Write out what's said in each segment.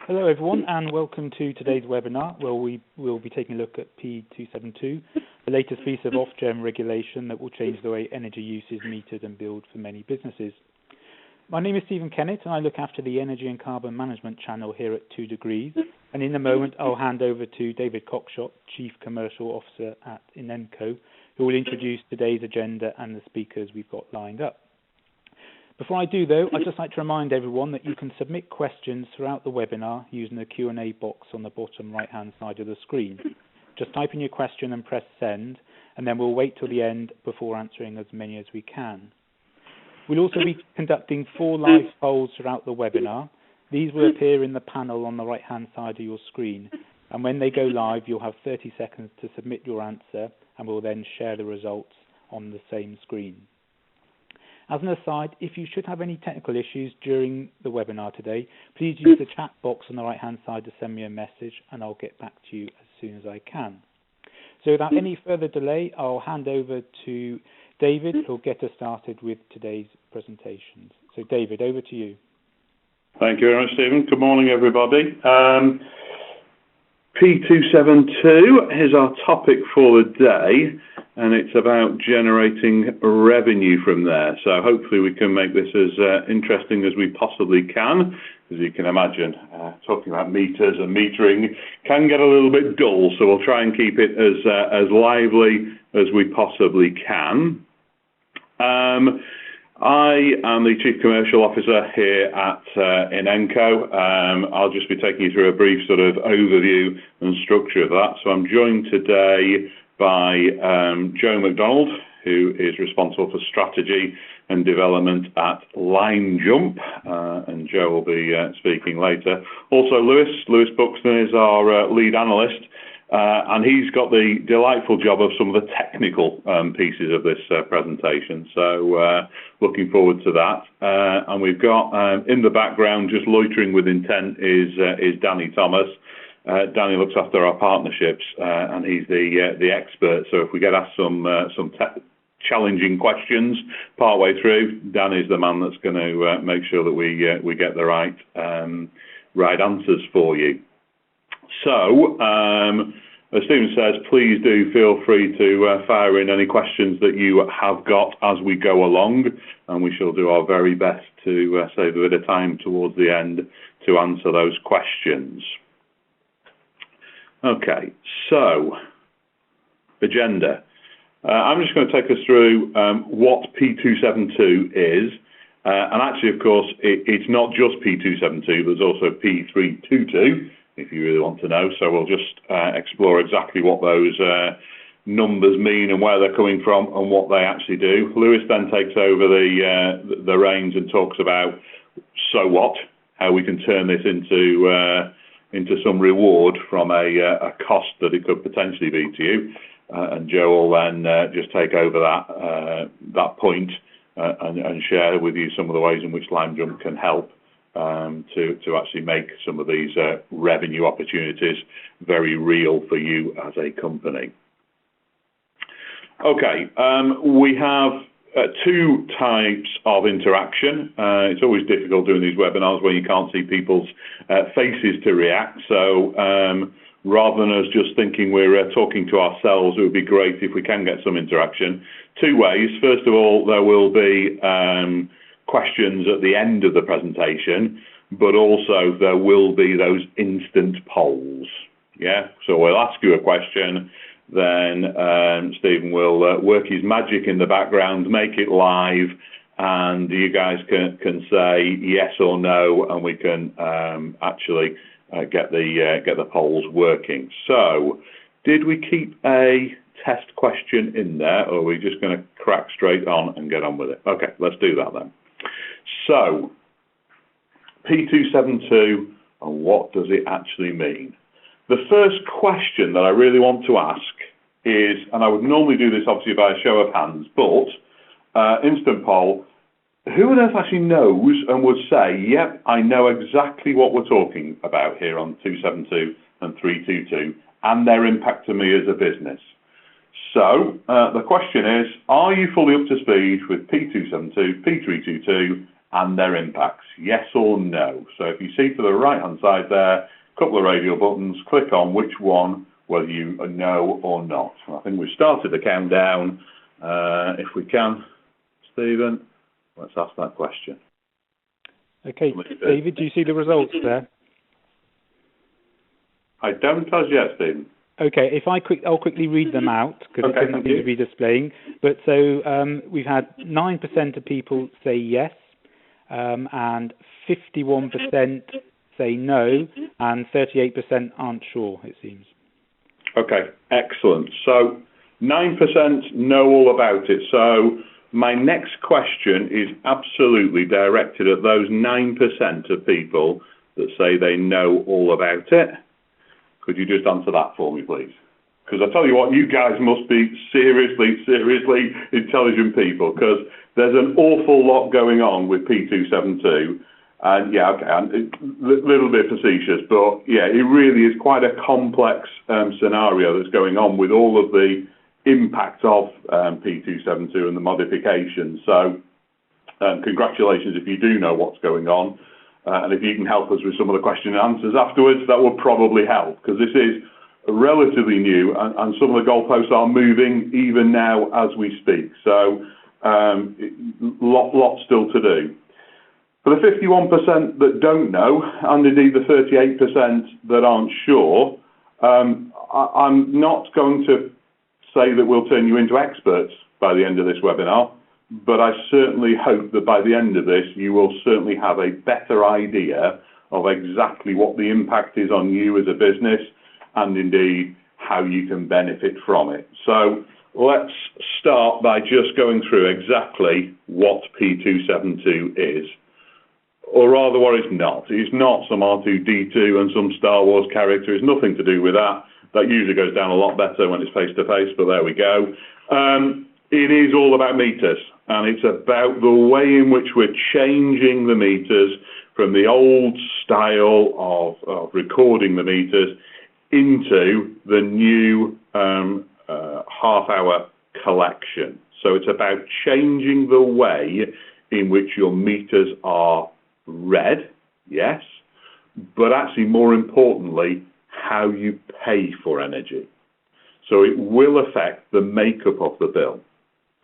Hello everyone and welcome to today's webinar where we will be taking a look at P272, the latest piece of off-gem regulation that will change the way energy use is metered and billed for many businesses. My name is Stephen Kennett and I look after the Energy and Carbon Management channel here at 2 Degrees, and in a moment I'll hand over to David Cockshott, Chief Commercial Officer at Inenco, who will introduce today's agenda and the speakers we've got lined up. Before I do, though, I'd just like to remind everyone that you can submit questions throughout the webinar using the Q&A box on the bottom right-hand side of the screen. Just type in your question and press send, and then we'll wait till the end before answering as many as we can. We'll also be conducting 4 live polls throughout the webinar. These will appear in the panel on the right-hand side of your screen, and when they go live, you'll have 30 seconds to submit your answer, and we'll then share the results on the same screen. As an aside, if you should have any technical issues during the webinar today, please use the chat box on the right-hand side to send me a message and I'll get back to you as soon as I can. So without any further delay, I'll hand over to David, who'll get us started with today's presentations. So David, over to you. Thank you very much, Stephen. Good morning, everybody. P272 is our topic for the day, and it's about generating revenue from there. So hopefully we can make this as interesting as we possibly can. As you can imagine, talking about meters and metering can get a little bit dull, so we'll try and keep it as lively as we possibly can. I am the Chief Commercial Officer here at Inenco. I'll just be taking you through a brief sort of overview and structure of that. So I'm joined today by Joe McDonald, who is responsible for strategy and development at LimeJump, and Joe will be speaking later. Also Lewis Buxton is our lead analyst, and he's got the delightful job of some of the technical pieces of this presentation. So looking forward to that. And we've got in the background, just loitering with intent, is Danny Thomas. Danny looks after our partnerships, and he's the expert. So if we get asked some challenging questions partway through, Danny's the man that's going to make sure that we get the right answers for you. So, as Stephen says, please do feel free to fire in any questions that you have got as we go along, and we shall do our very best to save a bit of time towards the end to answer those questions. Okay, so, agenda. I'm just going to take us through what P272 is, and actually, of course, it's not just P272, there's also P322, if you really want to know. So we'll just explore exactly what those numbers mean and where they're coming from and what they actually do. Lewis then takes over the reins and talks about so what, how we can turn this into some reward from a cost that it could potentially be to you. And Joe will then just take over that point and share with you some of the ways in which LimeJump can help to actually make some of these revenue opportunities very real for you as a company. Okay, we have 2 types of interaction. It's always difficult doing these webinars when you can't see people's faces to react. So rather than us just thinking we're talking to ourselves, it would be great if we can get some interaction. 2 ways. First of all, there will be questions at the end of the presentation, but also there will be those instant polls. Yeah, so we'll ask you a question, then Stephen will work his magic in the background, make it live, and you guys can say yes or no, and we can actually get the polls working. So, did we keep a test question in there, or are we just going to crack straight on and get on with it? Okay, let's do that then. So, P272, and what does it actually mean? The first question that I really want to ask is, and I would normally do this obviously by a show of hands, but instant poll, who on earth actually knows and would say, yep, I know exactly what we're talking about here on 272 and 322 and their impact to me as a business? So the question is, are you fully up to speed with P272, P322 and their impacts, yes or no. So if you see to the right-hand side there, a couple of radio buttons, click on which one, whether you know or not. I think we've started the countdown. If we can, Stephen, let's ask that question. Okay, David, do you see the results there? I don't as yet, Stephen. Okay, I'll quickly read them out because it doesn't seem to be displaying. But so we've had 9% of people say yes, and 51% say no, and 38% aren't sure, it seems. Okay, excellent. So 9% know all about it. So my next question is absolutely directed at those 9% of people that say they know all about it. Could you just answer that for me, please? Because I tell you what, you guys must be seriously intelligent people, because there's an awful lot going on with P272. And yeah, okay, a little bit facetious, but yeah, it really is quite a complex scenario that's going on with all of the impact of P272 and the modifications. So congratulations if you do know what's going on. And if you can help us with some of the question and answers afterwards, that would probably help, because this is relatively new and some of the goalposts are moving even now as we speak. So lot still to do. For the 51% that don't know, and indeed the 38% that aren't sure, I'm not going to say that we'll turn you into experts by the end of this webinar, but I certainly hope that by the end of this, you will certainly have a better idea of exactly what the impact is on you as a business, and indeed how you can benefit from it. So let's start by just going through exactly what P272 is. Or rather what it's not. It's not some R2-D2 and some Star Wars character. It's nothing to do with that. That usually goes down a lot better when it's face-to-face, but there we go. It is all about meters, and it's about the way in which we're changing the meters from the old style of recording the meters into the new half-hour collection. So it's about changing the way in which your meters are read, yes, but actually more importantly, how you pay for energy. So it will affect the makeup of the bill.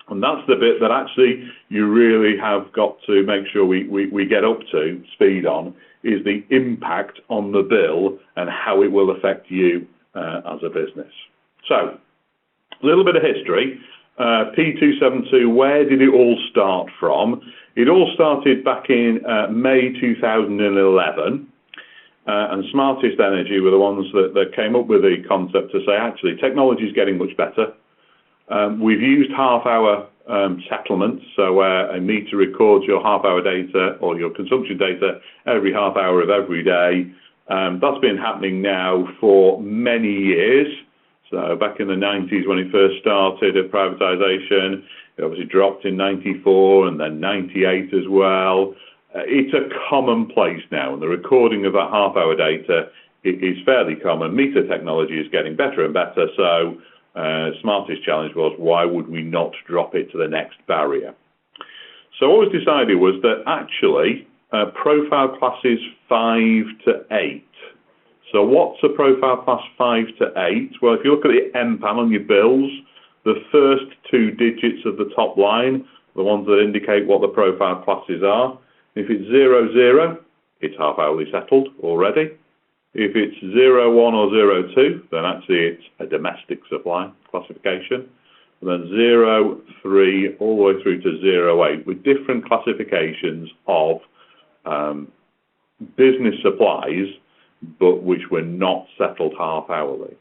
And that's the bit that actually you really have got to make sure we get up to speed on, is the impact on the bill and how it will affect you as a business. So a little bit of history. P272, where did it all start from? It all started back in May 2011, and Smartest Energy were the ones that came up with the concept to say, actually, technology is getting much better. We've used half-hour settlements, so where a meter records your half-hour data or your consumption data every half hour of every day. That's been happening now for many years. So back in the 90s when it first started at privatisation, it obviously dropped in 94 and then 98 as well. It's a commonplace now, and the recording of that half-hour data is fairly common. Meter technology is getting better and better, so Smartest challenge was, why would we not drop it to the next barrier? So what was decided was that actually profile classes 5 to 8. So what's a profile class 5 to 8? Well, if you look at the MPAN on your bills, the first two digits of the top line, the ones that indicate what the profile classes are. If it's 00, it's half-hourly settled already. If it's 01 or 02, then actually it's a domestic supply classification. And then 03 all the way through to 08 with different classifications of business supplies, but which were not settled half-hourly.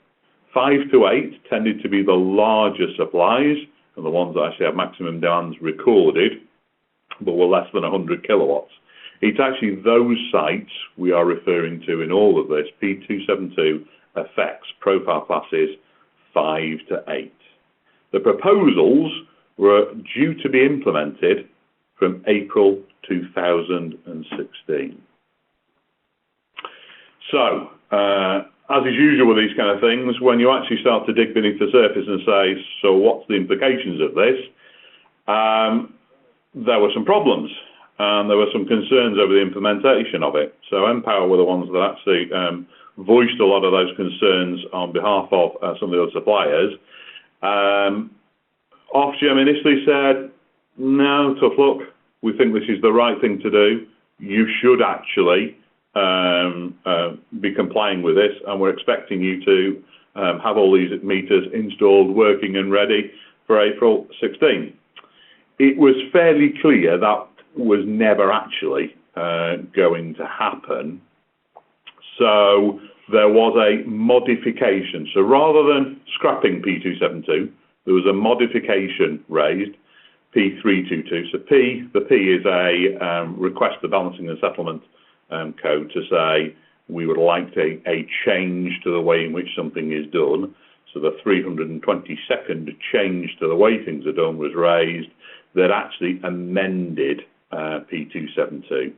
5 to 8 tended to be the larger supplies and the ones that actually have maximum demands recorded, but were less than 100 kilowatts. It's actually those sites we are referring to in all of this. P272 affects profile classes 5 to 8. The proposals were due to be implemented from April 2016. So, as is usual with these kind of things, when you actually start to dig beneath the surface and say, so what's the implications of this? There were some problems. and there were some concerns over the implementation of it. So Empower were the ones that actually voiced a lot of those concerns on behalf of some of the other suppliers. Ofgem initially said, no, tough luck, we think this is the right thing to do. You should actually be complying with this, and we're expecting you to have all these meters installed, working and ready for April 16. It was fairly clear that was never actually going to happen. So there was a modification. So rather than scrapping P272, there was a modification raised, P322. So the P is a request for balancing and settlement code to say we would like a change to the way in which something is done. So the 322nd change to the way things are done was raised that actually amended P272.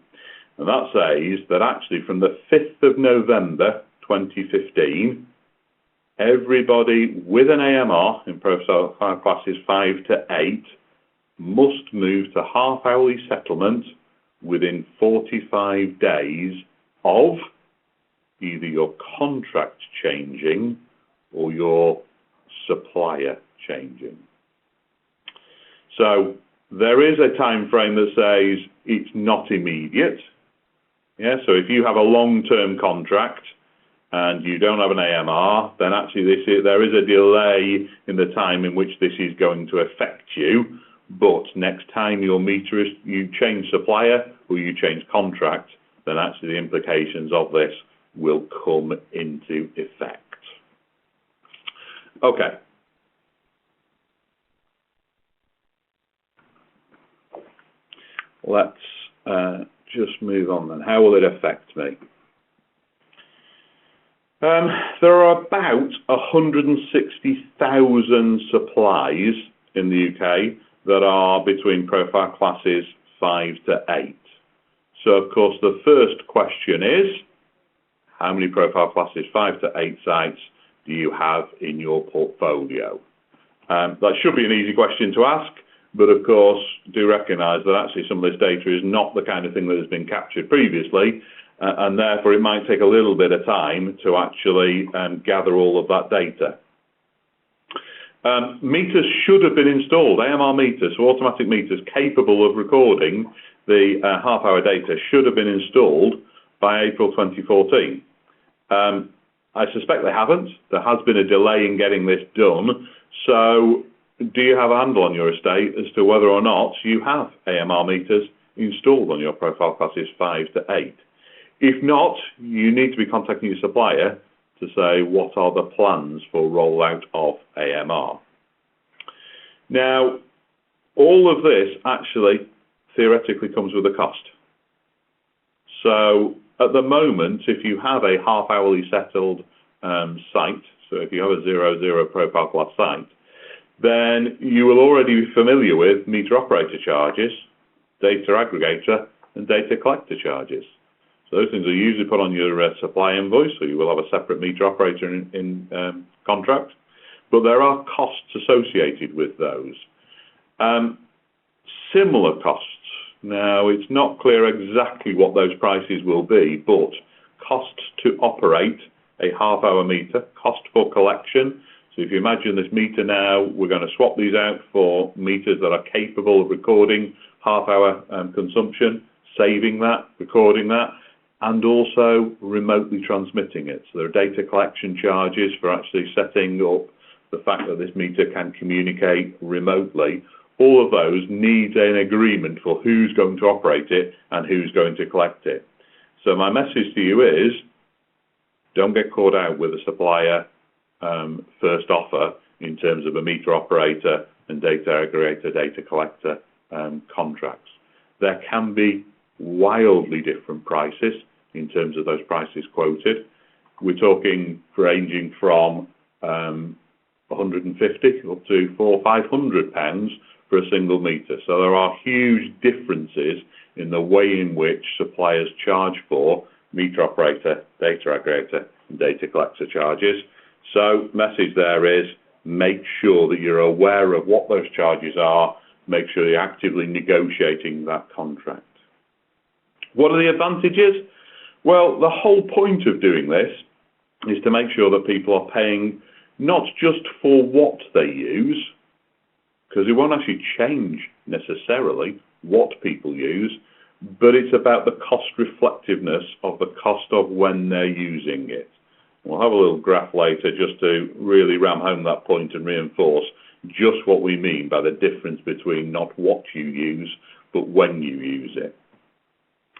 And that says that actually from the 5th of November 2015, everybody with an AMR in profile classes 5 to 8 must move to half-hourly settlement within 45 days of either your contract changing or your supplier changing. So there is a time frame that says it's not immediate. Yeah, so if you have a long-term contract and you don't have an AMR, then actually there is a delay in the time in which this is going to affect you. But next time you change supplier or you change contract, then actually the implications of this will come into effect. Okay. Let's just move on then. How will it affect me? There are about 160,000 supplies in the UK that are between profile classes 5 to 8. So, of course, the first question is, how many profile classes 5 to 8 sites do you have in your portfolio? That should be an easy question to ask, but of course, do recognise that actually some of this data is not the kind of thing that has been captured previously, and therefore it might take a little bit of time to actually gather all of that data. Meters should have been installed, AMR meters, so automatic meters capable of recording the half-hour data should have been installed by April 2014. I suspect they haven't. There has been a delay in getting this done. So do you have a handle on your estate as to whether or not you have AMR meters installed on your profile classes 5 to 8? If not, you need to be contacting your supplier to say what are the plans for rollout of AMR. Now, all of this actually theoretically comes with a cost. So at the moment, if you have a half-hourly settled site, so if you have a 00 profile class site, then you will already be familiar with meter operator charges, data aggregator, and data collector charges. So those things are usually put on your supply invoice, so you will have a separate meter operator in contract, but there are costs associated with those. Similar costs. Now, it's not clear exactly what those prices will be, but costs to operate a half-hour meter, cost for collection. So if you imagine this meter now, we're going to swap these out for meters that are capable of recording half-hour consumption, saving that, recording that, and also remotely transmitting it. So there are data collection charges for actually setting up the fact that this meter can communicate remotely. All of those need an agreement for who's going to operate it and who's going to collect it. So my message to you is, don't get caught out with a supplier first offer in terms of a meter operator and data aggregator, data collector contracts. There can be wildly different prices in terms of those prices quoted. We're talking ranging from 150 up to £400-500 for a single meter. So there are huge differences in the way in which suppliers charge for meter operator, data aggregator, and data collector charges. So message there is, make sure that you're aware of what those charges are, make sure you're actively negotiating that contract. What are the advantages? Well, the whole point of doing this is to make sure that people are paying not just for what they use, because it won't actually change necessarily what people use, but it's about the cost reflectiveness of the cost of when they're using it. We'll have a little graph later just to really ram home that point and reinforce just what we mean by the difference between not what you use, but when you use it.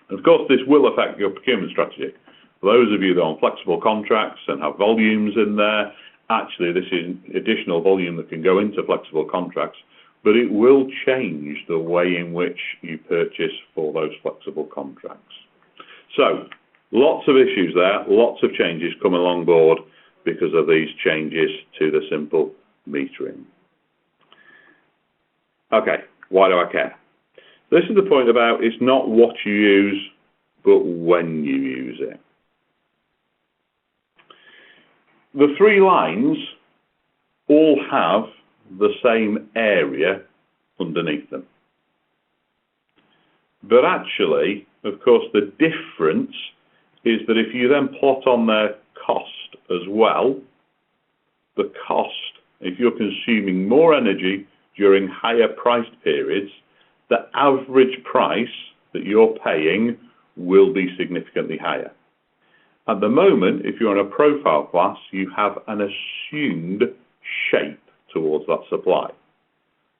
Of course, this will affect your procurement strategy. For those of you that are on flexible contracts and have volumes in there, actually this is additional volume that can go into flexible contracts, but it will change the way in which you purchase for those flexible contracts. So, lots of issues there, lots of changes coming along board because of these changes to the simple metering. Okay, why do I care? This is the point about it's not what you use, but when you use it. The three lines all have the same area underneath them. But actually, of course, the difference is that if you then plot on their cost as well, the cost, if you're consuming more energy during higher priced periods, the average price that you're paying will be significantly higher. At the moment, if you're in a profile class, you have an assumed shape towards that supply.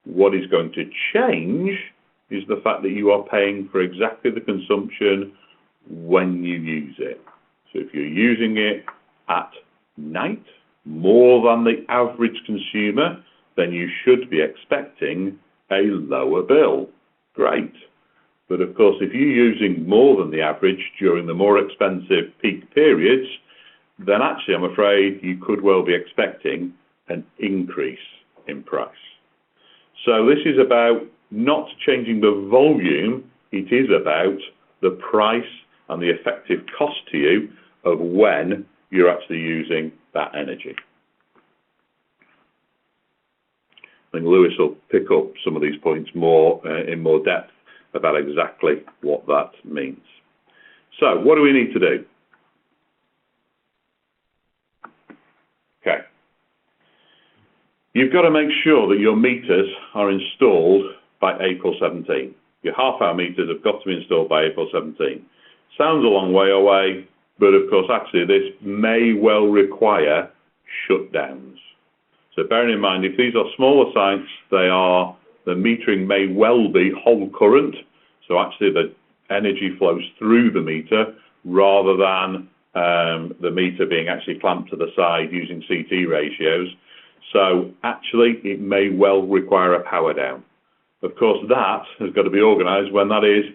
What is going to change is the fact that you are paying for exactly the consumption when you use it. So if you're using it at night more than the average consumer, then you should be expecting a lower bill. Great. But of course, if you're using more than the average during the more expensive peak periods, then actually I'm afraid you could well be expecting an increase in price. So this is about not changing the volume, it is about the price and the effective cost to you of when you're actually using that energy. I think Lewis will pick up some of these points more in more depth about exactly what that means. So what do we need to do? Okay. You've got to make sure that your meters are installed by April 17. Your half-hour meters have got to be installed by April 17. Sounds a long way away, but of course actually this may well require shutdowns. So bearing in mind, if these are smaller sites, the metering may well be whole current, so actually the energy flows through the meter rather than the meter being actually clamped to the side using CT ratios. So actually it may well require a power down. Of course that has got to be organised when that is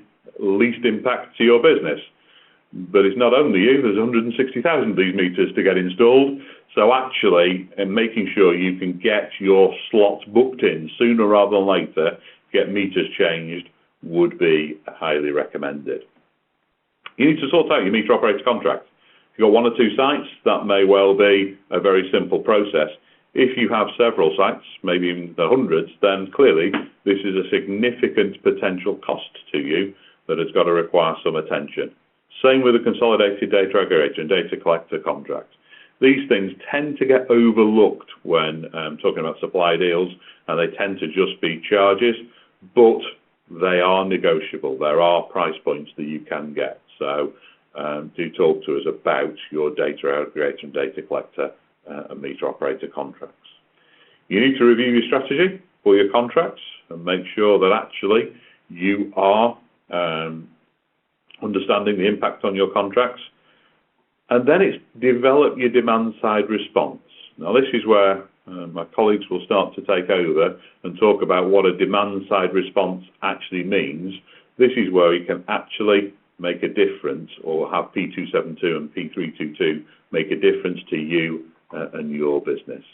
least impact to your business. But it's not only you, there's 160,000 of these meters to get installed. So actually, making sure you can get your slots booked in sooner rather than later, get meters changed, would be highly recommended. You need to sort out your meter operator contract. If you've got one or two sites, that may well be a very simple process. If you have several sites, maybe even the hundreds, then clearly this is a significant potential cost to you that has got to require some attention. Same with the consolidated data aggregator and data collector contract. These things tend to get overlooked when talking about supply deals, and they tend to just be charges, but they are negotiable. There are price points that you can get. So do talk to us about your data aggregator and data collector and meter operator contracts. You need to review your strategy for your contracts and make sure that actually you are understanding the impact on your contracts. And then it's develop your demand side response. Now this is where my colleagues will start to take over and talk about what a demand side response actually means. This is where you can actually make a difference, or have P272 and P322 make a difference to you and your business.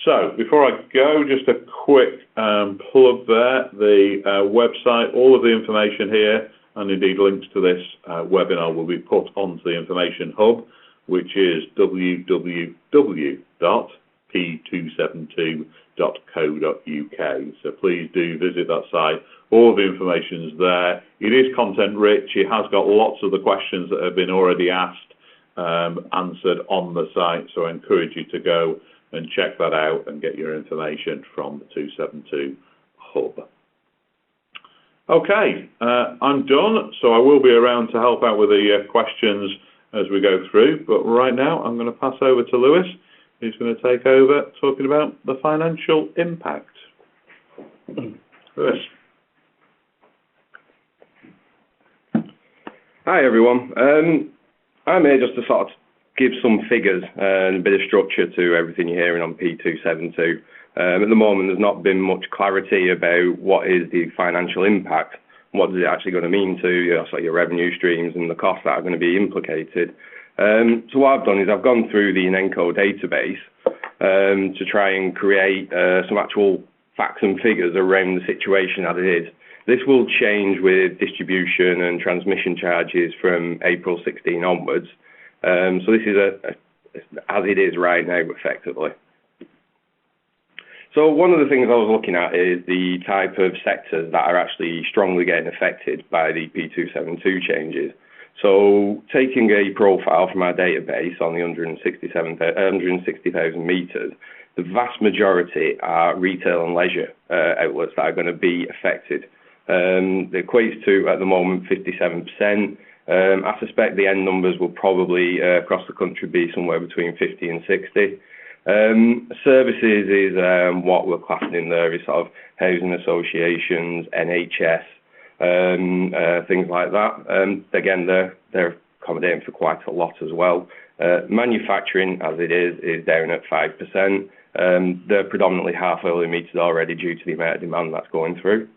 So before I go, just a quick plug there, the website, all of the information here, and indeed links to this webinar will be put onto the information hub, which is www.inenco.com. p272.co.uk. So please do visit that site. All the information is there. It is content rich. It has got lots of the questions that have been already asked answered on the site. So I encourage you to go and check that out and get your information from the 272 hub. Okay, I'm done. So I will be around to help out with the questions as we go through. But right now, I'm going to pass over to Lewis, who's going to take over talking about the financial impact. Lewis. Hi everyone. I'm here just to sort of give some figures and a bit of structure to everything you're hearing on P272. At the moment, there's not been much clarity about what is the financial impact, what is it actually going to mean to your revenue streams and the costs that are going to be implicated. So what I've done is I've gone through the Inenco database to try and create some actual facts and figures around the situation as it is. This will change with distribution and transmission charges from April 16 onwards. So this is as it is right now, effectively. So one of the things I was looking at is the type of sectors that are actually strongly getting affected by the P272 changes. So taking a profile from our database on the 160,000 metres, the vast majority are retail and leisure outlets that are going to be affected. It equates to, at the moment, 57%. I suspect the end numbers will probably, across the country, be somewhere between 50 and 60. Services is what we're classing in there is sort of housing associations, NHS, things like that. Again, they're accommodating for quite a lot as well. Manufacturing, as it is down at 5%. They're predominantly half-hourly metered already due to the amount of demand that's going through.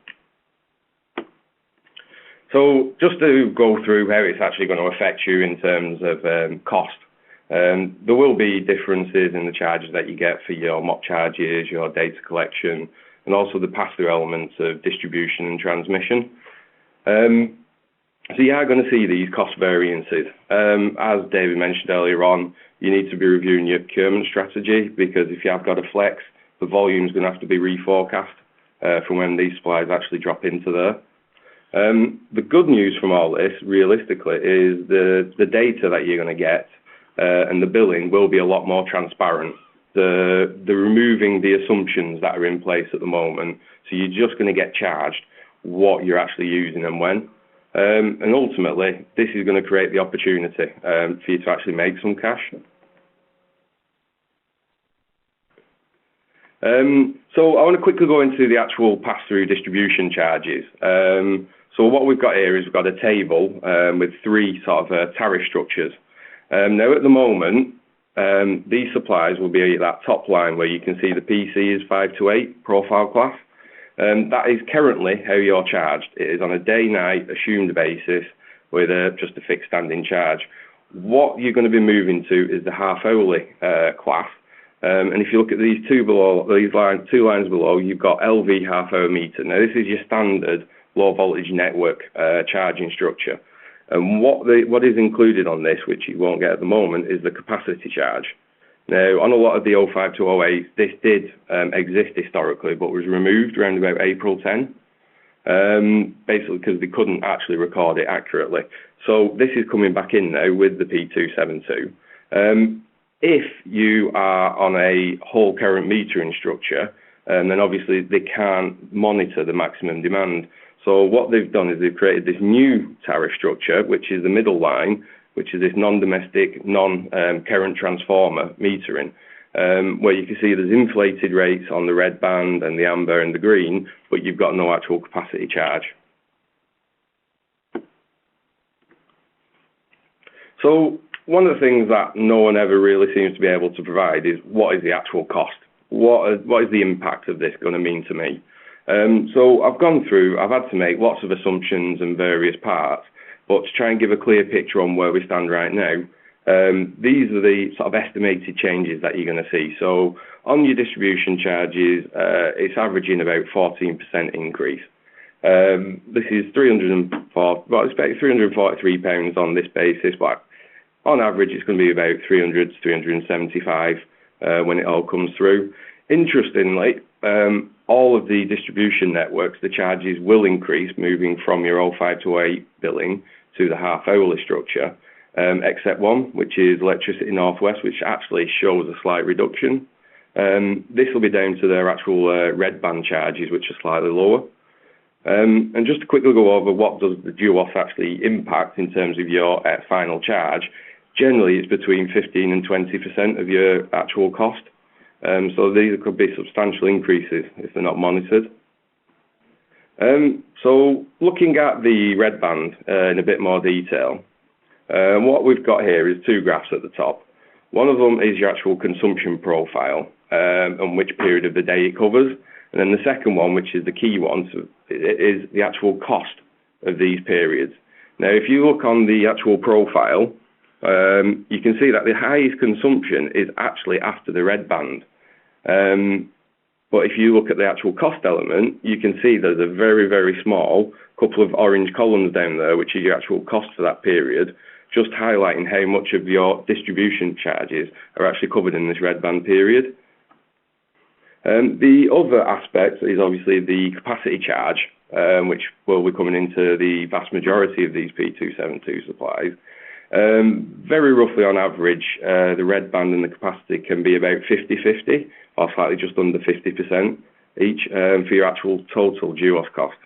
So just to go through how it's actually going to affect you in terms of cost. There will be differences in the charges that you get for your MOP charges, your data collection, and also the pass-through elements of distribution and transmission. So you are going to see these cost variances. As David mentioned earlier on, you need to be reviewing your procurement strategy because if you have got a flex, the volume is going to have to be reforecast from when these supplies actually drop into there. The good news from all this, realistically, is the data that you're going to get and the billing will be a lot more transparent. The removing the assumptions that are in place at the moment, so you're just going to get charged what you're actually using and when. And ultimately, this is going to create the opportunity for you to actually make some cash. So I want to quickly go into the actual pass-through distribution charges. So what we've got here is we've got a table with three sort of tariff structures. Now at the moment, these supplies will be at that top line where you can see the PC is 5 to 8 profile class. That is currently how you're charged. It is on a day-night assumed basis with just a fixed standing charge. What you're going to be moving to is the half-hourly class. And if you look at these two lines below, you've got LV half-hour meter. Now this is your standard low voltage network charging structure. And what is included on this, which you won't get at the moment, is the capacity charge. Now, on a lot of the 05 to 08, this did exist historically, but was removed around about April 10, basically because they couldn't actually record it accurately. So this is coming back in now with the P272. If you are on a whole current metering structure, then obviously they can't monitor the maximum demand. So what they've done is they've created this new tariff structure, which is the middle line, which is this non-domestic, non-current transformer metering, where you can see there's inflated rates on the red band and the amber and the green, but you've got no actual capacity charge. So one of the things that no one ever really seems to be able to provide is what is the actual cost? What is the impact of this going to mean to me? So I've gone through, I've had to make lots of assumptions and various parts, but to try and give a clear picture on where we stand right now, these are the sort of estimated changes that you're going to see. So on your distribution charges, it's averaging about 14% increase. This is £343 on this basis, but on average it's going to be about 300 to 375 when it all comes through. Interestingly, all of the distribution networks, the charges will increase moving from your 05 to 08 billing to the half-hourly structure, except one, which is Electricity Northwest, which actually shows a slight reduction. This will be down to their actual red band charges, which are slightly lower. And just to quickly go over what does the duos actually impact in terms of your final charge, generally it's between 15 and 20% of your actual cost. So these could be substantial increases if they're not monitored. So looking at the red band in a bit more detail, what we've got here is two graphs at the top. One of them is your actual consumption profile and which period of the day it covers. And then the second one, which is the key one, is the actual cost of these periods. Now, if you look on the actual profile, you can see that the highest consumption is actually after the red band. But if you look at the actual cost element, you can see there's a very, very small couple of orange columns down there, which is your actual cost for that period, just highlighting how much of your distribution charges are actually covered in this red band period. The other aspect is obviously the capacity charge, which will be coming into the vast majority of these P272 supplies. Very roughly on average, the red band and the capacity can be about 50-50, or slightly just under 50% each for your actual total duos cost.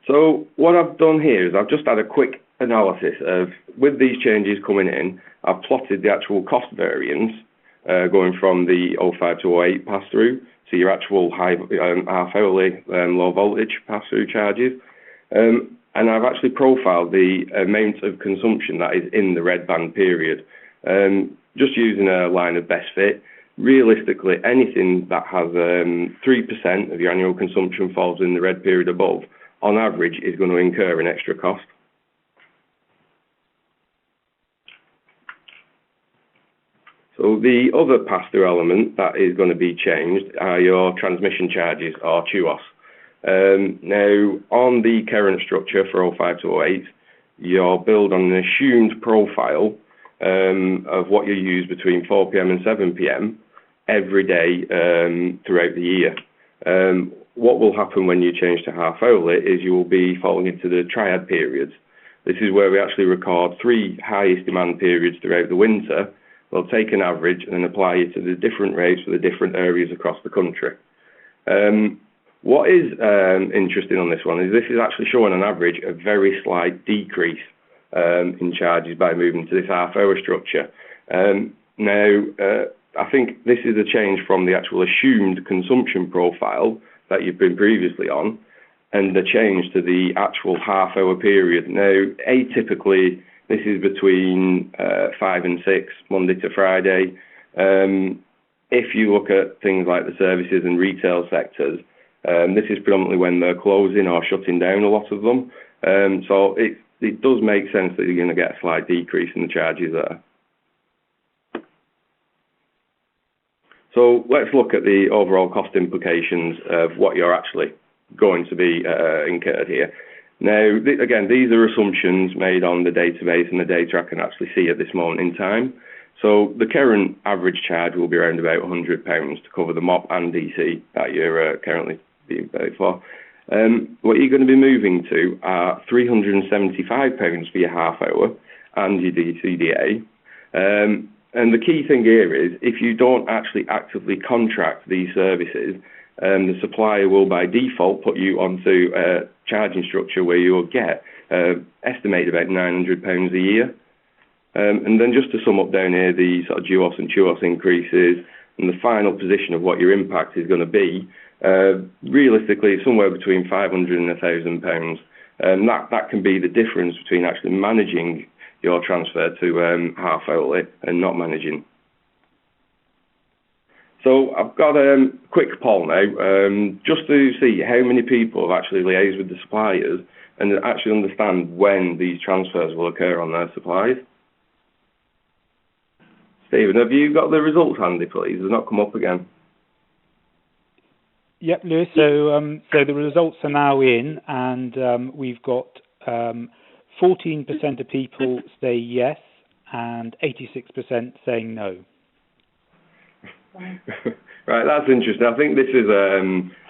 So what I've done here is I've just had a quick analysis of, with these changes coming in, I've plotted the actual cost variance going from the 05 to 08 pass-through to your actual half-hourly low voltage pass-through charges. And I've actually profiled the amount of consumption that is in the red band period. Just using a line of best fit, realistically, anything that has 3% of your annual consumption falls in the red period above, on average, is going to incur an extra cost. So the other pass-through element that is going to be changed are your transmission charges, or TUOS. Now, on the current structure for 05 to 08, you're billed on an assumed profile of what you use between 4 p.m. and 7 p.m. every day throughout the year. What will happen when you change to half-hourly is you will be falling into the triad periods. This is where we actually record 3 highest demand periods throughout the winter. We'll take an average and apply it to the different rates for the different areas across the country. What is interesting on this one is this is actually showing on average a very slight decrease in charges by moving to this half-hour structure. Now, I think this is a change from the actual assumed consumption profile that you've been previously on, and the change to the actual half-hour period. Now, atypically, this is between 5 and 6, Monday to Friday. If you look at things like the services and retail sectors, this is predominantly when they're closing or shutting down, a lot of them. So it does make sense that you're going to get a slight decrease in the charges there. So let's look at the overall cost implications of what you're actually going to be incurred here. Now, again, these are assumptions made on the database and the data I can actually see at this moment in time. So the current average charge will be around about £100 to cover the MOP and DC that you're currently being paid for. What you're going to be moving to are £375 for your half hour and your DCDA. And the key thing here is if you don't actually actively contract these services, the supplier will by default put you onto a charging structure where you'll get estimated about £900 a year. And then just to sum up down here, the sort of DUOS and TUOS increases and the final position of what your impact is going to be, realistically somewhere between £500 and £1,000. That can be the difference between actually managing your transfer to half hourly and not managing. So I've got a quick poll now, just to see how many people have actually liaised with the suppliers and actually understand when these transfers will occur on their supplies. Stephen, have you got the results handy, please? They've not come up again. Yep, Lewis. So the results are now in, and we've got 14% of people say yes, and 86% saying no. Right, that's interesting. I think this is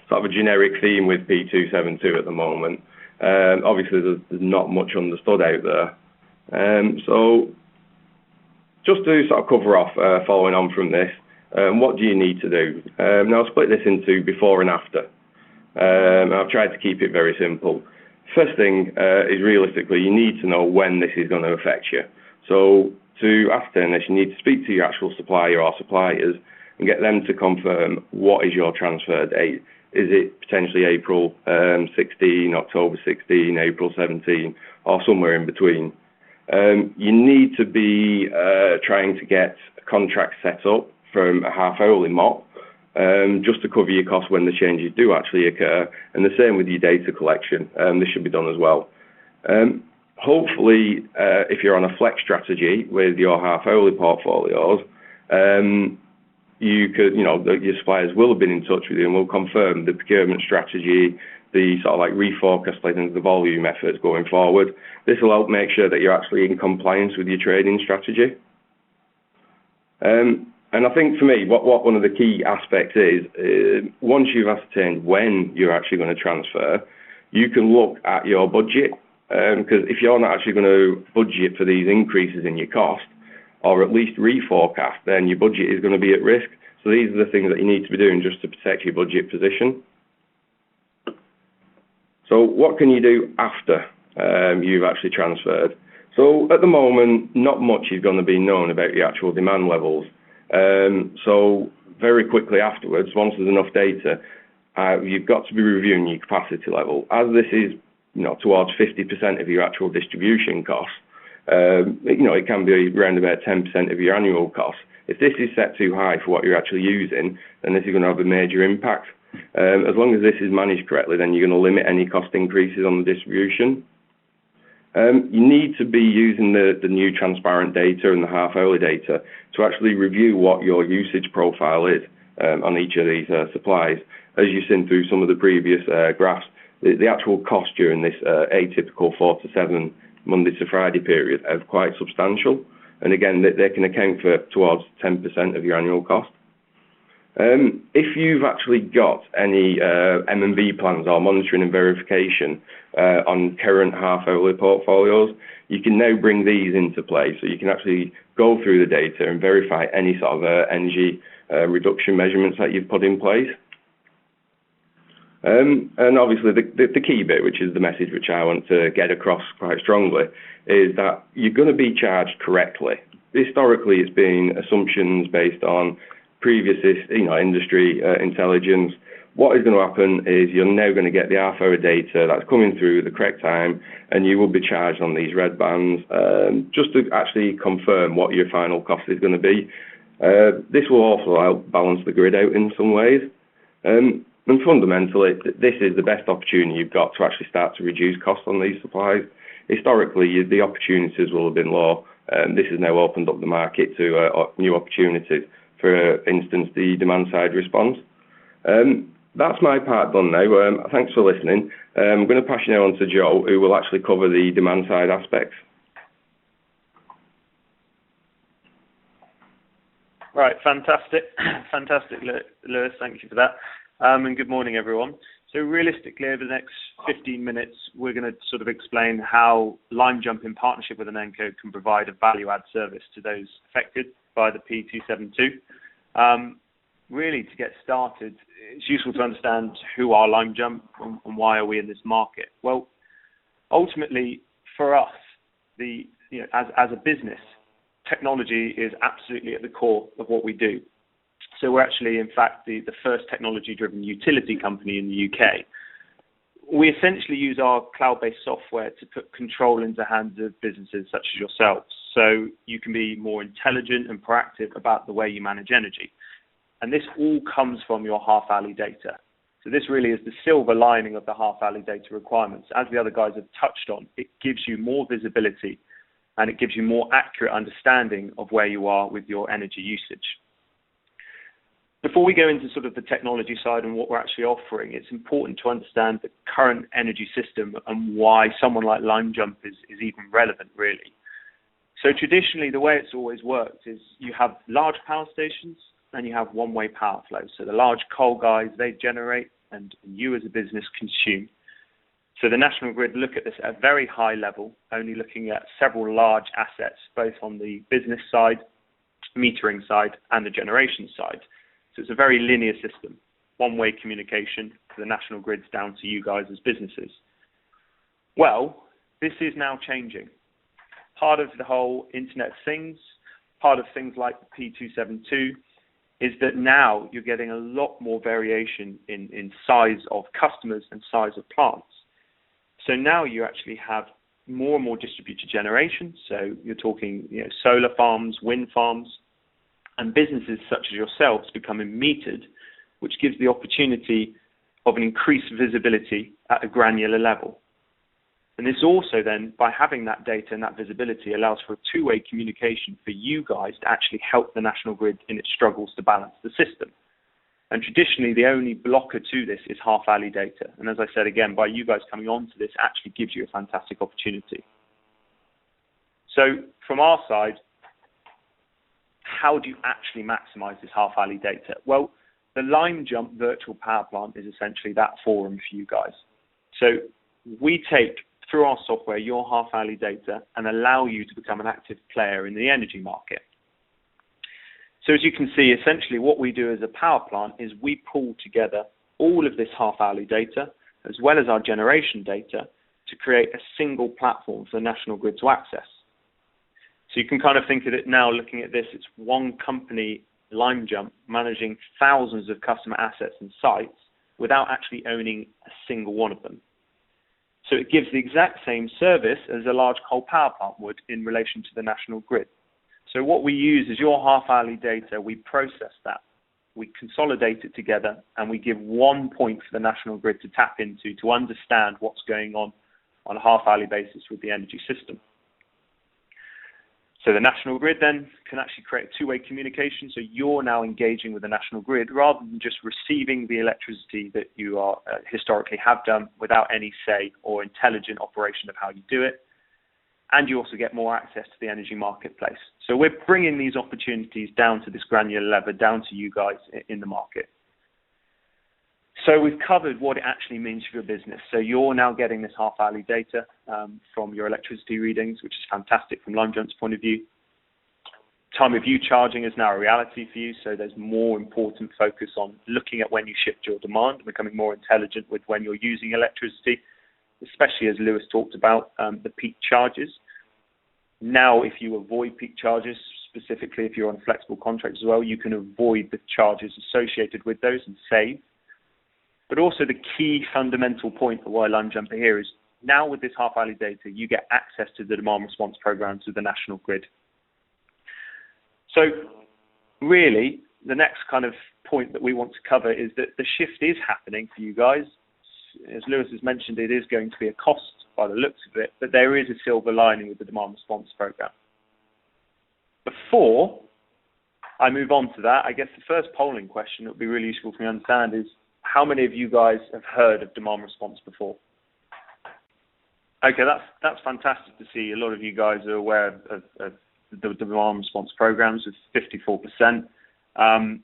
sort of a generic theme with P272 at the moment. Obviously, there's not much understood out there. So just to sort of cover off, following on from this, what do you need to do? Now, I'll split this into before and after. I've tried to keep it very simple. First thing is realistically, you need to know when this is going to affect you. So to ascertain this, you need to speak to your actual supplier or suppliers and get them to confirm what is your transfer date. Is it potentially April 16, October 16, April 17, or somewhere in between? You need to be trying to get a contract set up from a half-hourly mop, just to cover your costs when the changes do actually occur, and the same with your data collection. This should be done as well. Hopefully, if you're on a flex strategy with your half-hourly portfolios, you could, your suppliers will have been in touch with you and will confirm the procurement strategy, the sort of like reforecasting the volume efforts going forward. This will help make sure that you're actually in compliance with your trading strategy. And I think for me, what one of the key aspects is, once you've ascertained when you're actually going to transfer, you can look at your budget, because if you're not actually going to budget for these increases in your cost, or at least reforecast, then your budget is going to be at risk. So these are the things that you need to be doing just to protect your budget position. So what can you do after you've actually transferred? So at the moment, not much is going to be known about the actual demand levels. So very quickly afterwards, once there's enough data, you've got to be reviewing your capacity level. As this is, towards 50% of your actual distribution costs, it can be around about 10% of your annual costs. If this is set too high for what you're actually using, then this is going to have a major impact. As long as this is managed correctly, then you're going to limit any cost increases on the distribution. You need to be using the new transparent data and the half-hourly data to actually review what your usage profile is on each of these supplies. As you've seen through some of the previous graphs, the actual cost during this atypical 4 to 7 Monday to Friday period are quite substantial. And again, they can account for towards 10% of your annual cost. If you've actually got any M&V plans or monitoring and verification on current half-hourly portfolios, you can now bring these into play. So you can actually go through the data and verify any sort of energy reduction measurements that you've put in place. And obviously the key bit, which is the message which I want to get across quite strongly, is that you're going to be charged correctly. Historically, it's been assumptions based on previous industry intelligence. What is going to happen is you're now going to get the half-hour data that's coming through at the correct time, and you will be charged on these red bands just to actually confirm what your final cost is going to be. This will also help balance the grid out in some ways. And fundamentally, this is the best opportunity you've got to actually start to reduce costs on these supplies. Historically, the opportunities will have been low. This has now opened up the market to new opportunities, for instance, the demand-side response. That's my part done now. Thanks for listening. I'm going to pass you now on to Joe, who will actually cover the demand-side aspects. Right, fantastic. Fantastic, Lewis. Thank you for that. And good morning, everyone. So realistically, over the next 15 minutes, we're going to sort of explain how LimeJump, in partnership with Inenco, can provide a value-add service to those affected by the P272. Really, to get started, it's useful to understand who are LimeJump and why are we in this market. Well, ultimately, for us, as a business, technology is absolutely at the core of what we do. So we're actually, in fact, the first technology-driven utility company in the UK. We essentially use our cloud-based software to put control into the hands of businesses such as yourselves, so you can be more intelligent and proactive about the way you manage energy. And this all comes from your half-hourly data. So this really is the silver lining of the half-hourly data requirements. As the other guys have touched on, it gives you more visibility and it gives you more accurate understanding of where you are with your energy usage. Before we go into sort of the technology side and what we're actually offering, it's important to understand the current energy system and why someone like LimeJump is even relevant, really. So traditionally, the way it's always worked is you have large power stations and you have one-way power flows. So the large coal guys, they generate, and you as a business consume. So the National Grid look at this at a very high level, only looking at several large assets, both on the business side, metering side, and the generation side. So it's a very linear system, one-way communication to the National Grids down to you guys as businesses. Well, this is now changing. Part of the whole Internet of Things, part of things like P272, is that now you're getting a lot more variation in size of customers and size of plants. So now you actually have more and more distributed generation. So you're talking, solar farms, wind farms, and businesses such as yourselves becoming metered, which gives the opportunity of an increased visibility at a granular level. And this also then, by having that data and that visibility, allows for a two-way communication for you guys to actually help the National Grid in its struggles to balance the system. And traditionally, the only blocker to this is half-hourly data. And as I said again, by you guys coming on to this, actually gives you a fantastic opportunity. So from our side, how do you actually maximize this half-hourly data? Well, the LimeJump virtual power plant is essentially that forum for you guys. So we take, through our software, your half-hourly data and allow you to become an active player in the energy market. So as you can see, essentially what we do as a power plant is we pull together all of this half-hourly data, as well as our generation data, to create a single platform for the National Grid to access. So you can kind of think of it now, looking at this, it's one company, LimeJump, managing thousands of customer assets and sites without actually owning a single one of them. So it gives the exact same service as a large coal power plant would in relation to the National Grid. So what we use is your half-hourly data, we process that, we consolidate it together, and we give 1 point for the National Grid to tap into to understand what's going on a half-hourly basis with the energy system. So the National Grid then can actually create two-way communication, so you're now engaging with the National Grid rather than just receiving the electricity that you are historically have done without any say or intelligent operation of how you do it. And you also get more access to the energy marketplace. So we're bringing these opportunities down to this granular level, down to you guys in the market. So we've covered what it actually means for your business. So you're now getting this half-hourly data from your electricity readings, which is fantastic from LimeJump's point of view. Time of use charging is now a reality for you, so there's more important focus on looking at when you shift your demand, becoming more intelligent with when you're using electricity, especially as Lewis talked about, the peak charges. Now, if you avoid peak charges, specifically if you're on flexible contracts as well, you can avoid the charges associated with those and save. But also the key fundamental point for why LimeJump are here is now with this half-hourly data, you get access to the demand response programs with the National Grid. So really, the next kind of point that we want to cover is that the shift is happening for you guys. As Lewis has mentioned, it is going to be a cost by the looks of it, but there is a silver lining with the demand response program. Before I move on to that, I guess the first polling question that would be really useful for me to understand is how many of you guys have heard of demand response before? Okay, that's fantastic to see. A lot of you guys are aware of the demand response programs with 54%. From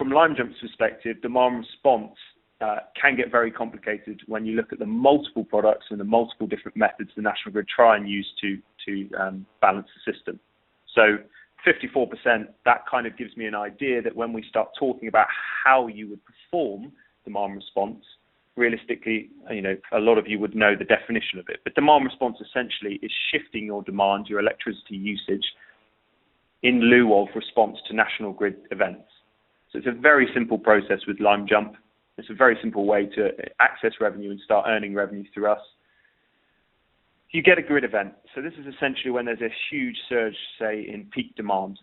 LimeJump's perspective, demand response can get very complicated when you look at the multiple products and the multiple different methods the National Grid try and use to balance the system. So 54%, that kind of gives me an idea that when we start talking about how you would perform demand response, realistically, a lot of you would know the definition of it. But demand response essentially is shifting your demand, your electricity usage, in lieu of response to National Grid events. So it's a very simple process with LimeJump. It's a very simple way to access revenue and start earning revenue through us. You get a grid event. So this is essentially when there's a huge surge, say, in peak demand.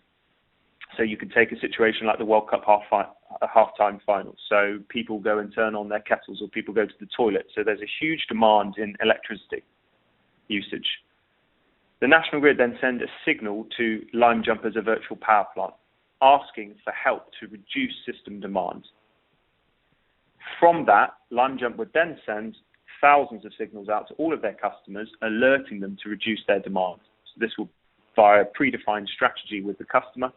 So you could take a situation like the World Cup halftime final. So people go and turn on their kettles or people go to the toilet. So there's a huge demand in electricity usage. The National Grid then send a signal to LimeJump as a virtual power plant. asking for help to reduce system demand. From that, LimeJump would then send thousands of signals out to all of their customers, alerting them to reduce their demand. So this will via a predefined strategy with the customer.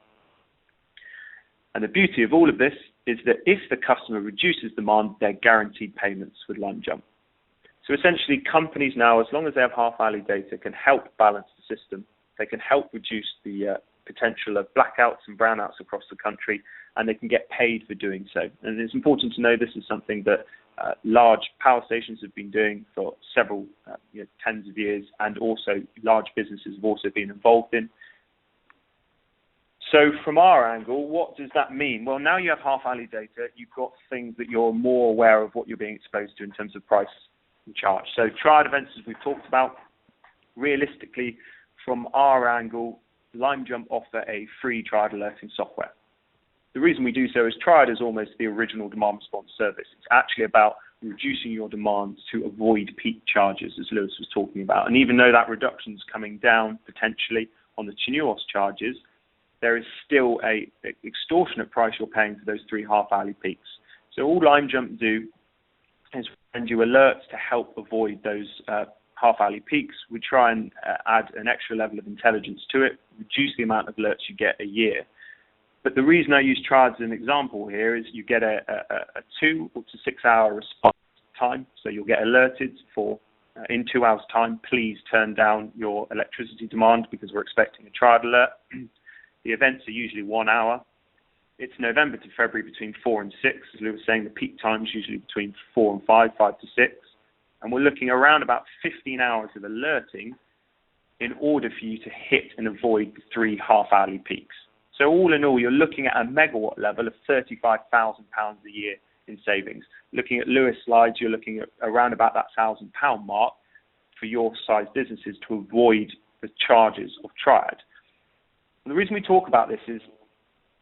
And the beauty of all of this is that if the customer reduces demand, they're guaranteed payments with LimeJump. So essentially, companies now, as long as they have half-hourly data, can help balance the system. They can help reduce the potential of blackouts and brownouts across the country, and they can get paid for doing so. And it's important to know this is something that large power stations have been doing for several tens of years, and also large businesses have also been involved in. So from our angle, what does that mean? Well, now you have half-hourly data, you've got things that you're more aware of what you're being exposed to in terms of price and charge. So triad events, as we've talked about, realistically, from our angle, LimeJump offer a free triad alerting software. The reason we do so is triad is almost the original demand response service. It's actually about reducing your demands to avoid peak charges, as Lewis was talking about. And even though that reduction is coming down potentially on the TNUoS charges, there is still a extortionate price you're paying for those 3 half-hourly peaks. So all LimeJump do is send you alerts to help avoid those half-hourly peaks. We try and add an extra level of intelligence to it, reduce the amount of alerts you get a year. But the reason I use triad as an example here is you get a 2 to 6 hour response time. So you'll get alerted for, in 2 hours time, please turn down your electricity demand because we're expecting a triad alert. The events are usually 1 hour. It's November to February between 4 and 6. As Lou was saying, the peak time is usually between 4 and 5, 5 to 6. And we're looking around about 15 hours of alerting in order for you to hit and avoid the 3 half-hourly peaks. So all in all, you're looking at a megawatt level of £35,000 a year in savings. Looking at Lewis' slides, you're looking at around about that £1,000 mark for your size businesses to avoid the charges of triad. And the reason we talk about this is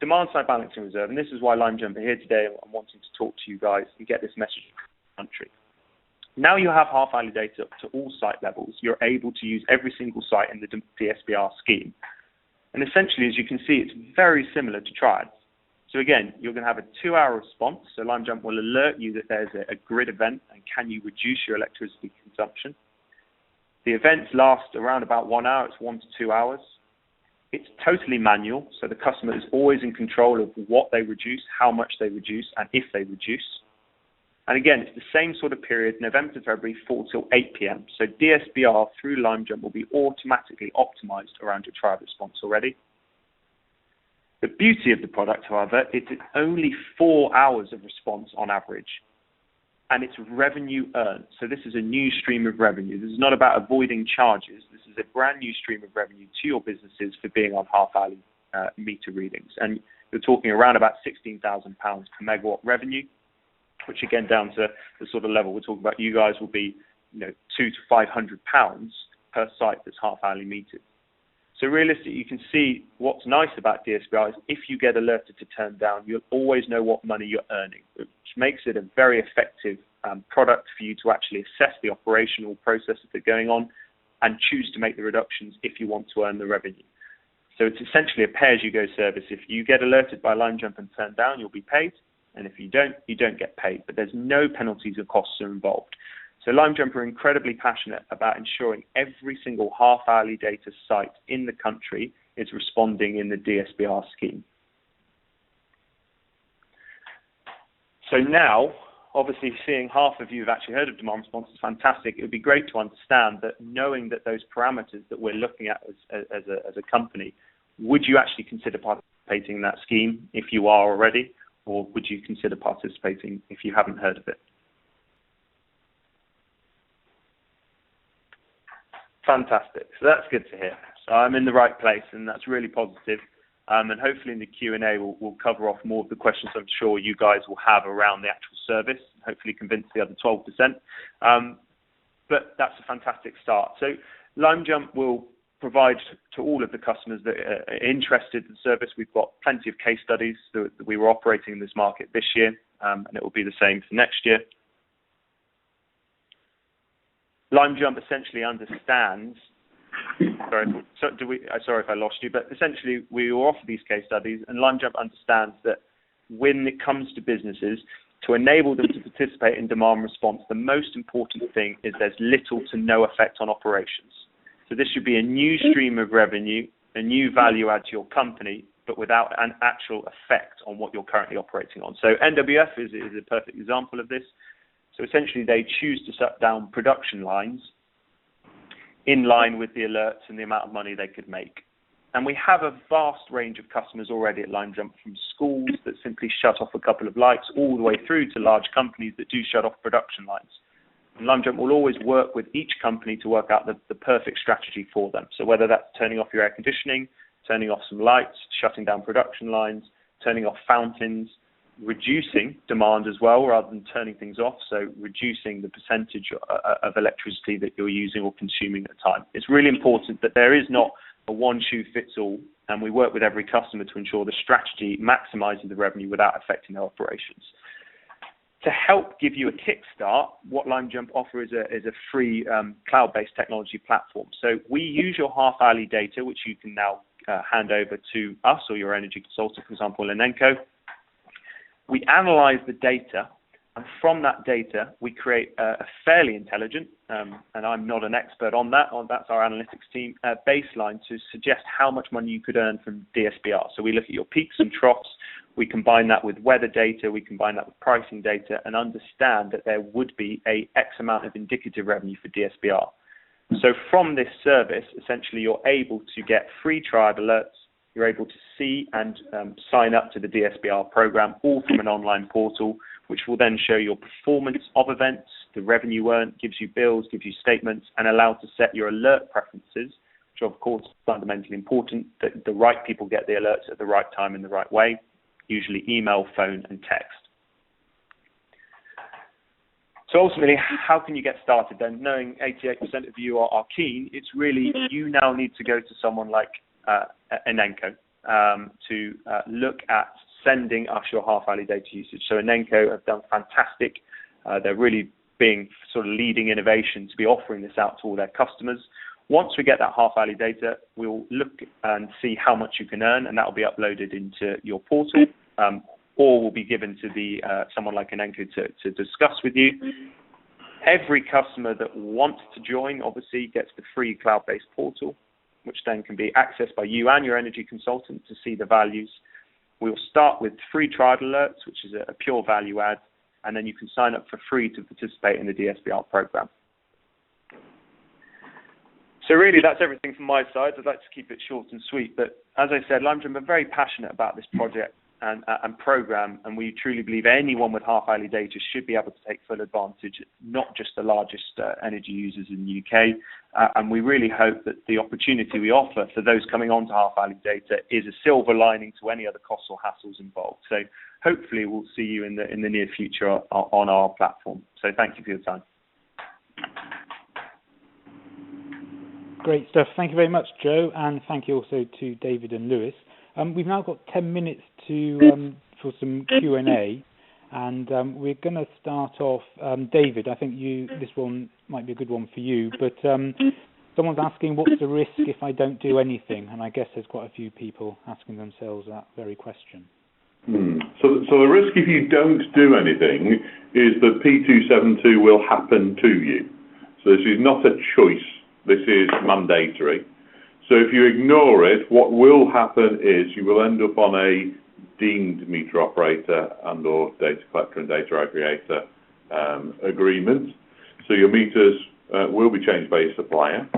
demand-side balancing reserve, and this is why LimeJump are here today and wanting to talk to you guys and get this message across the country. Now you have half-hourly data up to all site levels. You're able to use every single site in the DSBR scheme. And essentially, as you can see, it's very similar to triad. So again, you're going to have a 2-hour response. So LimeJump will alert you that there's a grid event and can you reduce your electricity consumption. The events last around about 1 hour. It's 1 to 2 hours. It's totally manual, so the customer is always in control of what they reduce, how much they reduce, and if they reduce. And again, it's the same sort of period, November to February, 4 till 8 p.m. So DSBR through LimeJump will be automatically optimized around your triad response already. The beauty of the product, however, is it's only 4 hours of response on average. And it's revenue earned. So this is a new stream of revenue. This is not about avoiding charges. This is a brand new stream of revenue to your businesses for being on half-hourly meter readings. And you're talking around about £16,000 per megawatt revenue, which again, down to the sort of level we're talking about, you guys will be, £200 to £500 per site that's half-hourly metered. So realistically, you can see what's nice about DSBR is if you get alerted to turn down, you'll always know what money you're earning, which makes it a very effective product for you to actually assess the operational processes that are going on and choose to make the reductions if you want to earn the revenue. So it's essentially a pay-as-you-go service. If you get alerted by LimeJump and turn down, you'll be paid. And if you don't get paid. But there's no penalties or costs are involved. So LimeJump are incredibly passionate about ensuring every single half-hourly data site in the country is responding in the DSBR scheme. So now, obviously, seeing half of you have actually heard of demand response is fantastic. It would be great to understand that knowing that those parameters that we're looking at as a company, would you actually consider participating in that scheme if you are already, or would you consider participating if you haven't heard of it? Fantastic. So that's good to hear. So I'm in the right place, and that's really positive. And hopefully in the Q&A, we'll cover off more of the questions I'm sure you guys will have around the actual service, hopefully convince the other 12%. But that's a fantastic start. So LimeJump will provide to all of the customers that are interested in the service. We've got plenty of case studies that we were operating in this market this year, and it will be the same for next year. LimeJump essentially understands Sorry if I lost you, but essentially we offer these case studies, and LimeJump understands that when it comes to businesses, to enable them to participate in demand response, the most important thing is there's little to no effect on operations. So this should be a new stream of revenue, a new value add to your company, but without an actual effect on what you're currently operating on. So NWF is a perfect example of this. So essentially they choose to shut down production lines in line with the alerts and the amount of money they could make. And we have a vast range of customers already at LineJump, from schools that simply shut off a couple of lights all the way through to large companies that do shut off production lines. And LineJump will always work with each company to work out the perfect strategy for them. So whether that's turning off your air conditioning, turning off some lights, shutting down production lines, turning off fountains, reducing demand as well rather than turning things off, so reducing the percentage of electricity that you're using or consuming at a time. It's really important that there is not a one-shoe-fits-all, and we work with every customer to ensure the strategy maximises the revenue without affecting their operations. To help give you a kickstart, what LimeJump offer is a free cloud-based technology platform. So we use your half-hourly data, which you can now hand over to us or your energy consultant, for example, Inenco. We analyze the data, and from that data, we create a fairly intelligent, and I'm not an expert on that, that's our analytics team, baseline to suggest how much money you could earn from DSBR. So we look at your peaks and troughs, we combine that with weather data, we combine that with pricing data, and understand that there would be a X amount of indicative revenue for DSBR. So from this service, essentially you're able to get free trial alerts, you're able to see and sign up to the DSBR program, all from an online portal, which will then show your performance of events, the revenue earned, gives you bills, gives you statements, and allow to set your alert preferences, which are of course fundamentally important, that the right people get the alerts at the right time in the right way, usually email, phone, and text. So ultimately, how can you get started then? Knowing 88% of you are keen, it's really, you now need to go to someone like Inenco to look at sending us your half-hourly data usage. So Inenco have done fantastic. They're really being sort of leading innovation to be offering this out to all their customers. Once we get that half-hourly data, we'll look and see how much you can earn, and that will be uploaded into your portal, or will be given to someone like Inenco to discuss with you. Every customer that wants to join obviously gets the free cloud-based portal, which then can be accessed by you and your energy consultant to see the values. We'll start with free trial alerts, which is a pure value add, and then you can sign up for free to participate in the DSBR program. So really, that's everything from my side. I'd like to keep it short and sweet, but as I said, LimeJump are very passionate about this project and program, and we truly believe anyone with half-hourly data should be able to take full advantage, not just the largest energy users in the UK. And we really hope that the opportunity we offer for those coming on to half-hourly data is a silver lining to any other costs or hassles involved. So hopefully we'll see you in the near future on our platform. So thank you for your time. Great stuff. Thank you very much, Joe, and thank you also to David and Lewis. We've now got 10 minutes for some Q&A, and we're going to start off. David, I think this one might be a good one for you, but someone's asking, what's the risk if I don't do anything? And I guess there's quite a few people asking themselves that very question. So the risk if you don't do anything is that P272 will happen to you. So this is not a choice, this is mandatory. So if you ignore it, what will happen is you will end up on a deemed meter operator and or data collector and data aggregator agreement. So your meters will be changed by your supplier,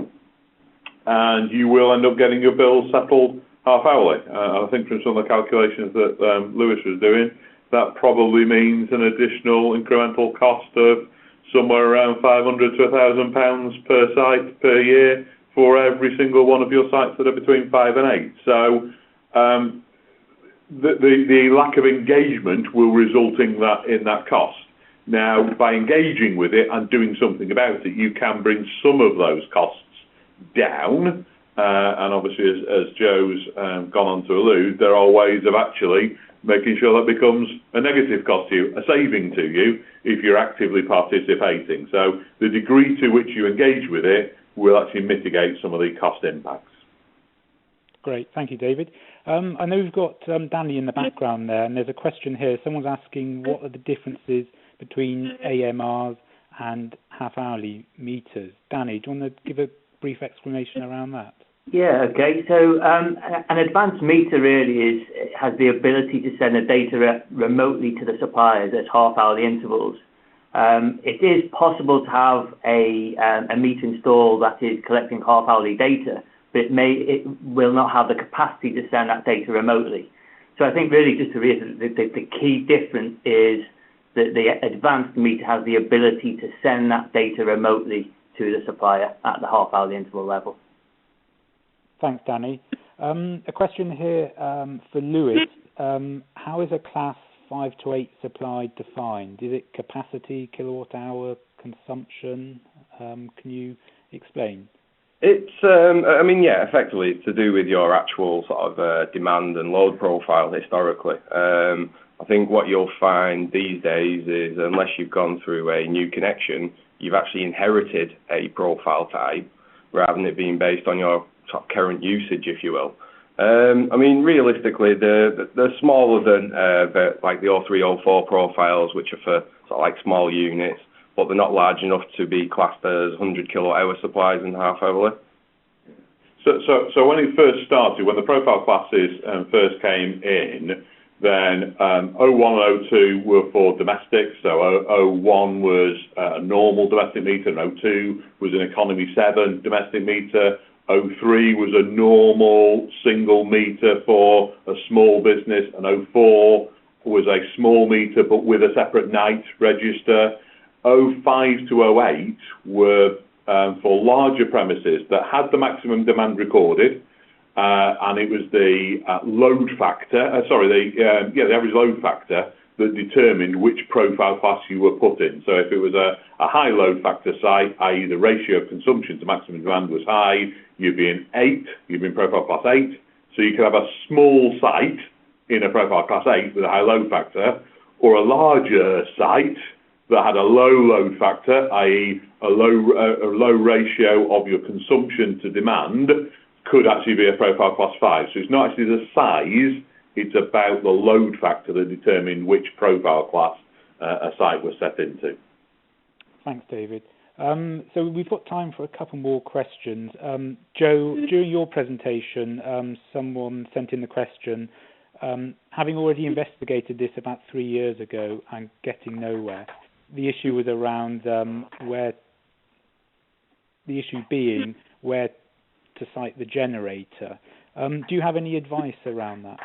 and you will end up getting your bill settled half-hourly. I think from some of the calculations that Lewis was doing, that probably means an additional incremental cost of somewhere around £500 to £1,000 per site per year for every single one of your sites that are between 5 and 8. So the lack of engagement will result in that cost. Now, by engaging with it and doing something about it, you can bring some of those costs down. And obviously, as Joe's gone on to allude, there are ways of actually making sure that becomes a negative cost to you, a saving to you, if you're actively participating. So the degree to which you engage with it will actually mitigate some of the cost impacts. Great, thank you, David. I know we've got Danny in the background there, and there's a question here. Someone's asking what are the differences between AMRs and half-hourly meters. Danny, do you want to give a brief explanation around that? Yeah, okay. So an advanced meter really has the ability to send the data remotely to the suppliers at half-hourly intervals. It is possible to have a meter installed that is collecting half-hourly data, but it will not have the capacity to send that data remotely. So I think really just to reiterate, the key difference is that the advanced meter has the ability to send that data remotely to the supplier at the half-hourly interval level. Thanks, Danny. A question here for Lewis. How is a class 5 to 8 supply defined? Is it capacity, kilowatt hour, consumption? Can you explain? It's, effectively it's to do with your actual sort of demand and load profile historically. I think what you'll find these days is unless you've gone through a new connection, you've actually inherited a profile type rather than it being based on your sort of current usage, if you will. Realistically, they're smaller than like the 03, 04 profiles, which are for sort of like small units, but they're not large enough to be classed as 100 kilowatt hour supplies in half-hourly. So when it first started, when the profile classes first came in, then 01 and 02 were for domestic, so 01 was a normal domestic meter, and 02 was an economy 7 domestic meter, 03 was a normal single meter for a small business, and 04 was a small meter but with a separate night register. 05 to 08 were for larger premises that had the maximum demand recorded, and it was the load factor, the average load factor that determined which profile class you were put in. So if it was a high load factor site, i.e. the ratio of consumption to maximum demand was high, you'd be in 8, you'd be in profile class 8. So you could have a small site in a profile class 8 with a high load factor, or a larger site that had a low load factor, i.e. a low ratio of your consumption to demand, could actually be a profile class 5. So it's not actually the size, it's about the load factor that determined which profile class a site was set into. Thanks, David. So we've got time for a couple more questions. Joe, during your presentation, someone sent in the question, having already investigated this about 3 years ago and getting nowhere, the issue was around where to site the generator. Do you have any advice around that?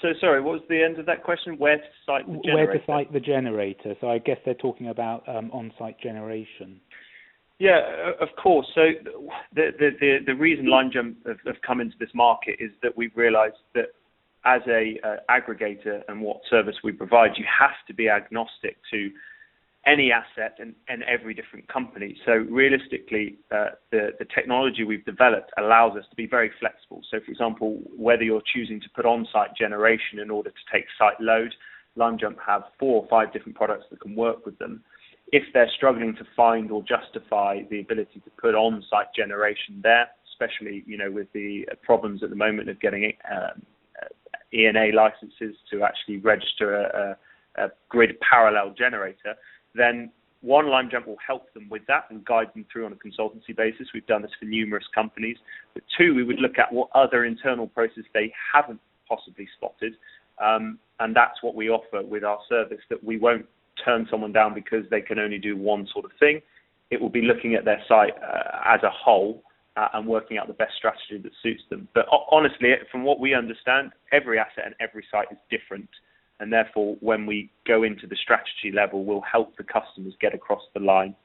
So sorry, what was the end of that question? Where to site the generator? Where to site the generator. So I guess they're talking about on-site generation. Yeah, of course. So the reason LimeJump have come into this market is that we've realised that as a aggregator and what service we provide, you have to be agnostic to any asset and every different company. So realistically, the technology we've developed allows us to be very flexible. So for example, whether you're choosing to put on-site generation in order to take site load, LimeJump have 4 or 5 different products that can work with them. If they're struggling to find or justify the ability to put on-site generation there, especially with the problems at the moment of getting ENA licenses to actually register a grid parallel generator, then one, LimeJump will help them with that and guide them through on a consultancy basis. We've done this for numerous companies. But 2, we would look at what other internal process they haven't possibly spotted. And that's what we offer with our service, that we won't turn someone down because they can only do one sort of thing. It will be looking at their site as a whole and working out the best strategy that suits them. But honestly, from what we understand, every asset and every site is different. And therefore, when we go into the strategy level, we'll help the customers get across the line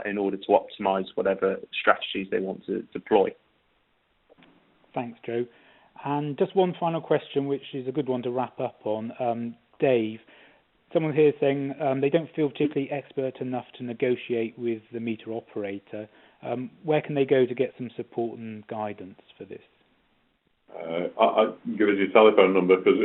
in order to optimize whatever strategies they want to deploy. Thanks, Joe. And just one final question, which is a good one to wrap up on. Dave, someone here is saying they don't feel particularly expert enough to negotiate with the meter operator. Where can they go to get some support and guidance for this? I'll give us your telephone number because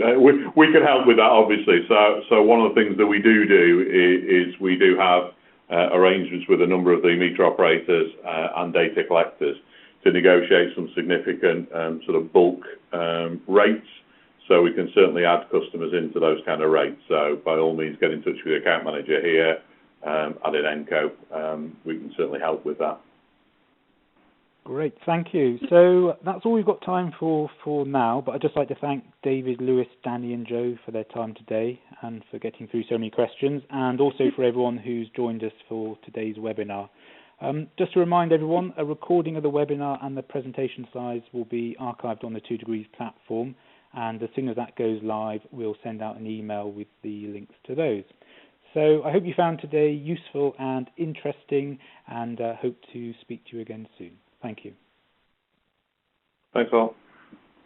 we can help with that, obviously. So one of the things that we do is we do have arrangements with a number of the meter operators and data collectors to negotiate some significant sort of bulk rates. So we can certainly add customers into those kind of rates. So by all means, get in touch with the account manager here at Inenco. We can certainly help with that. Great, thank you. So that's all we've got time for now, but I'd just like to thank David, Lewis, Danny and Joe for their time today and for getting through so many questions, and also for everyone who's joined us for today's webinar. Just to remind everyone, a recording of the webinar and the presentation slides will be archived on the 2 Degrees platform, and as soon as that goes live, we'll send out an email with the links to those. So I hope you found today useful and interesting, and hope to speak to you again soon. Thank you. Thanks all.